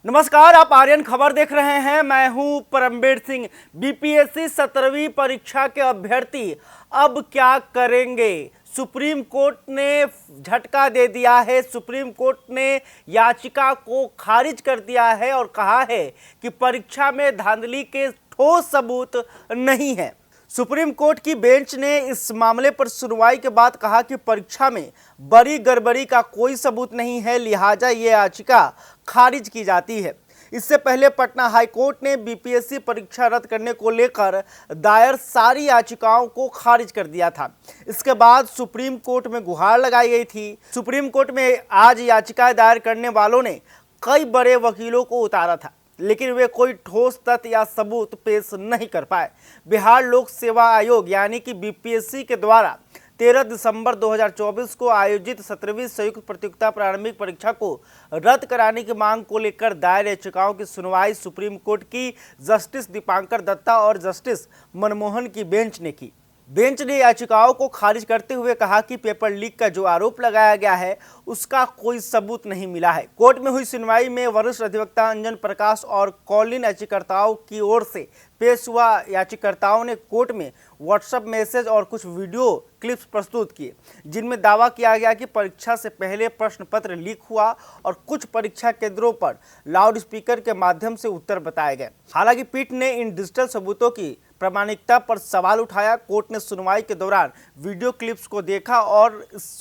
नमस्कार, आप आर्यन खबर देख रहे हैं। मैं हूं परमवीर सिंह। बीपीएससी 17वीं परीक्षा के अभ्यर्थी अब क्या करेंगे? सुप्रीम कोर्ट ने झटका दे दिया है। सुप्रीम कोर्ट ने याचिका को खारिज कर दिया है और कहा है कि परीक्षा में धांधली के ठोस सबूत नहीं है। सुप्रीम कोर्ट की बेंच ने इस मामले पर सुनवाई के बाद कहा कि परीक्षा में बड़ी गड़बड़ी का कोई सबूत नहीं है, लिहाजा ये याचिका खारिज की जाती है। इससे पहले पटना हाईकोर्ट ने बीपीएससी परीक्षा रद्द करने को लेकर दायर सारी याचिकाओं को खारिज कर दिया था। इसके बाद सुप्रीम कोर्ट में गुहार लगाई गई थी। सुप्रीम कोर्ट में आज याचिका दायर करने वालों ने कई बड़े वकीलों को उतारा था, लेकिन वे कोई ठोस तथ्य या सबूत पेश नहीं कर पाए। बिहार लोक सेवा आयोग यानी कि बीपीएससी के द्वारा 13 दिसंबर 2024 को आयोजित 17वीं संयुक्त प्रतियोगिता प्रारंभिक परीक्षा को रद्द कराने की मांग को लेकर दायर याचिकाओं की सुनवाई सुप्रीम कोर्ट की जस्टिस दीपांकर दत्ता और जस्टिस मनमोहन की बेंच ने की। बेंच ने याचिकाओं को खारिज करते हुए कहा कि पेपर लीक का जो आरोप लगाया गया है उसका कोई सबूत नहीं मिला है। कोर्ट में हुई सुनवाई में वरिष्ठ अधिवक्ता अंजन प्रकाश और कॉलिन याचिकाकर्ताओं की ओर से पेश हुआ। याचिकाकर्ताओं ने कोर्ट में व्हाट्सएप मैसेज और कुछ वीडियो क्लिप्स प्रस्तुत किए, जिनमें दावा किया गया कि परीक्षा से पहले प्रश्न पत्र लीक हुआ और कुछ परीक्षा केंद्रों पर लाउड स्पीकर के माध्यम से उत्तर बताए गए। हालांकि पीठ ने इन डिजिटल सबूतों की प्रामाणिकता पर सवाल उठाया। कोर्ट ने सुनवाई के दौरान वीडियो क्लिप्स को देखा और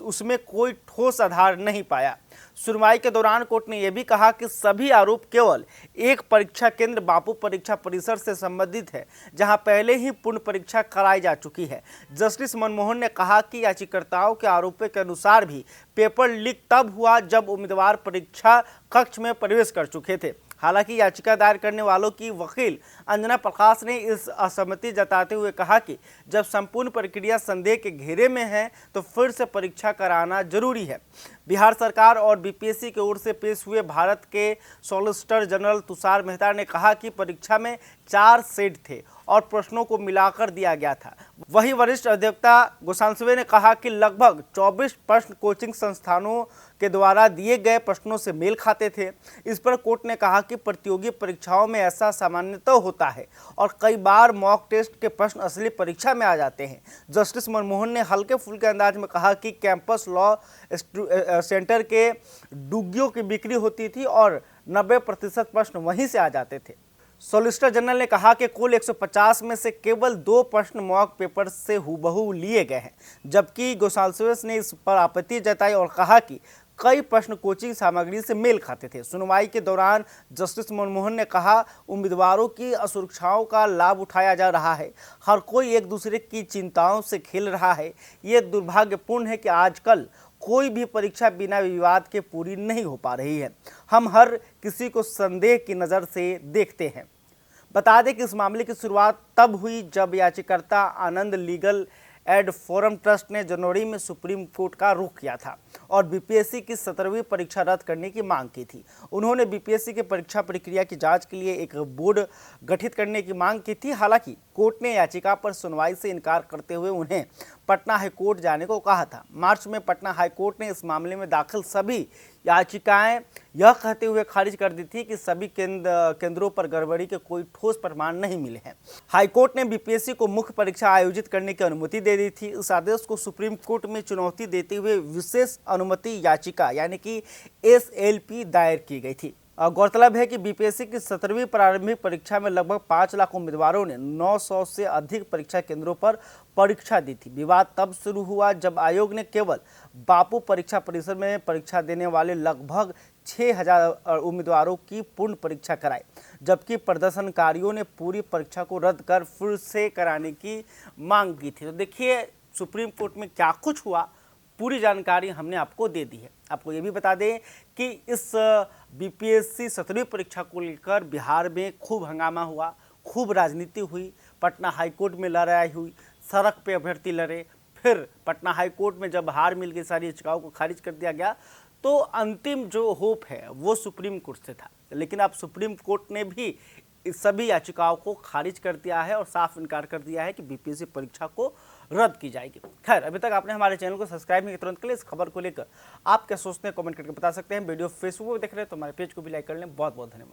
उसमें कोई ठोस आधार नहीं पाया। सुनवाई के दौरान कोर्ट ने यह भी कहा कि सभी आरोप केवल एक परीक्षा केंद्र बापू परीक्षा परिसर से संबंधित है, जहां पहले ही पूर्ण परीक्षा कराई जा चुकी है। जस्टिस मनमोहन ने कहा कि याचिकाकर्ताओं के आरोपों के अनुसार भी पेपर लीक तब हुआ जब उम्मीदवार परीक्षा कक्ष में प्रवेश कर चुके थे। हालांकि याचिका दायर करने वालों की वकील अंजना प्रकाश ने इस असहमति जताते हुए कहा कि जब संपूर्ण प्रक्रिया संदेह के घेरे में है तो फिर से परीक्षा कराना जरूरी है। बिहार सरकार और बीपीएससी की ओर से पेश हुए भारत के सॉलिसिटर जनरल तुषार मेहता ने कहा कि परीक्षा में 4 सेट थे और प्रश्नों को मिलाकर दिया गया था। वहीं वरिष्ठ अधिवक्ता गोसांसवे ने कहा कि लगभग 24 प्रश्न कोचिंग संस्थानों के द्वारा दिए गए प्रश्नों से मेल खाते थे। इस पर कोर्ट ने कहा कि प्रतियोगी परीक्षाओं में ऐसा सामान्यतः होता है और कई बार मॉक टेस्ट के प्रश्न असली परीक्षा में आ जाते हैं। जस्टिस मनमोहन ने हल्के फुल्के अंदाज में कहा कि कैंपस लॉ सेंटर के डुग्गियों की बिक्री होती थी और 90% प्रश्न वहीं से आ जाते थे। सॉलिसिटर जनरल ने कहा कि कुल 150 में से केवल 2 प्रश्न मॉक पेपर से हूबहू लिए गए हैं, जबकि गोसाल्वेस ने इस पर आपत्ति जताई और कहा कि कई प्रश्न कोचिंग सामग्री से मेल खाते थे। सुनवाई के दौरान जस्टिस मनमोहन ने कहा, उम्मीदवारों की असुरक्षाओं का लाभ उठाया जा रहा है। हर कोई एक दूसरे की चिंताओं से खेल रहा है। ये दुर्भाग्यपूर्ण है कि आजकल कोई भी परीक्षा बिना विवाद के पूरी नहीं हो पा रही है। हम हर किसी को संदेह की नज़र से देखते हैं। बता दें कि इस मामले की शुरुआत तब हुई जब याचिकाकर्ता आनंद लीगल एड फोरम ट्रस्ट ने जनवरी में सुप्रीम कोर्ट का रुख किया था और बीपीएससी की 17वीं परीक्षा रद्द करने की मांग की थी। उन्होंने बीपीएससी की परीक्षा प्रक्रिया की जांच के लिए एक बोर्ड गठित करने की मांग की थी। हालांकि कोर्ट ने याचिका पर सुनवाई से इनकार करते हुए उन्हें पटना हाईकोर्ट जाने को कहा था। मार्च में पटना हाईकोर्ट ने इस मामले में दाखिल सभी याचिकाएं यह कहते हुए खारिज कर दी थी कि सभी केंद्रों पर गड़बड़ी के कोई ठोस प्रमाण नहीं मिले हैं। हाईकोर्ट ने बीपीएससी को मुख्य परीक्षा आयोजित करने की अनुमति दे दी थी। इस आदेश को सुप्रीम कोर्ट में चुनौती देते हुए विशेष अनुमति याचिका यानी कि एसएलपी दायर की गई थी। गौरतलब है कि बीपीएससी की 17वीं प्रारंभिक परीक्षा में लगभग 5 लाख उम्मीदवारों ने 900 से अधिक परीक्षा केंद्रों पर परीक्षा दी थी। विवाद तब शुरू हुआ जब आयोग ने केवल बापू परीक्षा परिसर में परीक्षा देने वाले लगभग 6000 उम्मीदवारों की पूर्ण परीक्षा कराई, जबकि प्रदर्शनकारियों ने पूरी परीक्षा को रद्द कर फिर से कराने की मांग की थी। तो देखिए सुप्रीम कोर्ट में क्या कुछ हुआ, पूरी जानकारी हमने आपको दे दी है। आपको ये भी बता दें कि इस बीपीएससी 17वीं परीक्षा को लेकर बिहार में खूब हंगामा हुआ, खूब राजनीति हुई। पटना हाईकोर्ट में लड़ाई हुई, सड़क पे अभ्यर्थी लड़े, फिर पटना हाईकोर्ट में जब हार मिल गई, सारी याचिकाओं को खारिज कर दिया गया, तो अंतिम जो होप है वो सुप्रीम कोर्ट से था। लेकिन अब सुप्रीम कोर्ट ने भी इस सभी याचिकाओं को खारिज कर दिया है और साफ इनकार कर दिया है कि बीपीएससी परीक्षा को रद्द की जाएगी। खैर, अभी तक आपने हमारे चैनल को सब्सक्राइब नहीं किया, तुरंत के लिए इस खबर को लेकर आप क्या सोचते हैं कमेंट करके बता सकते हैं। वीडियो फेसबुक पर देख रहे हैं तो हमारे पेज को भी लाइक कर लें। बहुत बहुत धन्यवाद।